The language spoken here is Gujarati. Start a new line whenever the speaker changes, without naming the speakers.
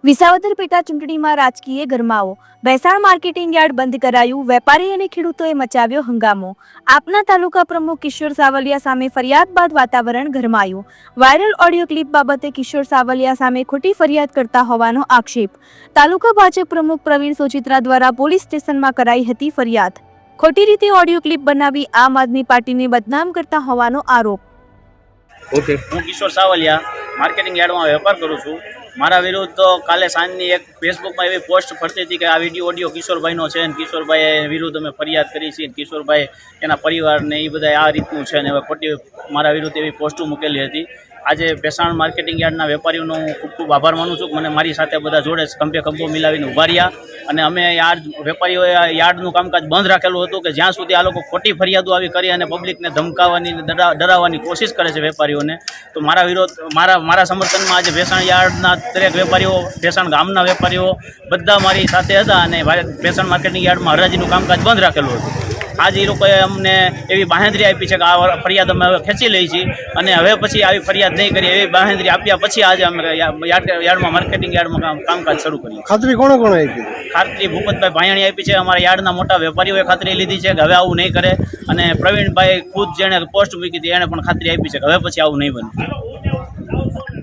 વિસાવદર પેટા ચૂંટણીમાં રાજકીય ગરમાવો. ભેસાણ માર્કેટિંગ યાર્ડ બંધ કરાયું. વેપારી અને ખેડૂતોએ મચાવ્યો હંગામો. આપના તાલુકા પ્રમુખ કિશોર સાવલિયા સામે ફરિયાદ બાદ વાતાવરણ ગરમાયું. વાયરલ ઓડિયો ક્લિપ બાબતે કિશોર સાવલિયા સામે ખોટી ફરિયાદ કરતા હોવાનો આક્ષેપ. તાલુકા ભાજપ પ્રમુખ પ્રવીણ સોચિત્રા દ્વારા પોલીસ સ્ટેશનમાં કરાઈ હતી ફરિયાદ. ખોટી રીતે ઓડિયો ક્લિપ બનાવી આમ આદમી પાર્ટીને બદનામ કરતા હોવાનો આરોપ.
ઓકે, હું કિશોર સાવલિયા માર્કેટિંગ યાર્ડમાં વેપાર કરું છું. મારા વિરુદ્ધ તો કાલે સાંજની એક ફેસબુકમાં એવી પોસ્ટ ફરતી હતી કે આ વિડીયો ઓડિયો કિશોરભાઈનો છે અને કિશોરભાઈ વિરુદ્ધ અમે ફરિયાદ કરી છે. કિશોરભાઈ એના પરિવારને એ બધા આ રીતનું છે અને હવે ખોટી મારા વિરુદ્ધ એવી પોસ્ટો મૂકેલી હતી. આજે ભેસાણ માર્કેટિંગ યાર્ડના વેપારીઓનો હું ખૂબ ખૂબ આભાર માનું છું કે મને મારી સાથે બધા જોડે ખંભે ખંભો મિલાવીને ઊભા રહ્યા અને અમે વેપારીઓએ યાર્ડનું કામકાજ બંધ રાખેલું હતું કે જ્યાં સુધી આ લોકો ખોટી ફરિયાદો આવી કરી અને પબ્લિકને ધમકાવવાની ડરાવવાની કોશિશ કરે છે વેપારીઓને. તો મારા વિરોધ મારા સમર્થનમાં આજે ભેસાણ યાર્ડના દરેક વેપારીઓ, ભેસાણ ગામના વેપારીઓ બધા મારી સાથે હતા અને ભેસાણ માર્કેટિંગ યાર્ડમાં હરાજીનું કામકાજ બંધ રાખેલું હતું. આજે એ લોકોએ અમને એવી બાંહેધરી આપી છે કે આ ફરિયાદ અમે હવે ખેંચી લઈ છીએ અને હવે પછી આવી ફરિયાદ નહીં કરીએ એવી બાંહેધરી આપ્યા પછી આજે અમે યાર્ડમાં માર્કેટિંગ યાર્ડમાં કામકાજ શરૂ કર્યું.
ખાતરી કોણે આપી?
ખાતરી ભૂપતભાઈ ભાયાણી આપી છે. અમારા યાર્ડના મોટા વેપારીઓએ ખાતરી લીધી છે કે હવે આવું નહીં કરે અને પ્રવીણભાઈ ખુદ જેણે પોસ્ટ મૂકી હતી એણે પણ ખાતરી આપી છે કે હવે પછી આવું નહીં બને.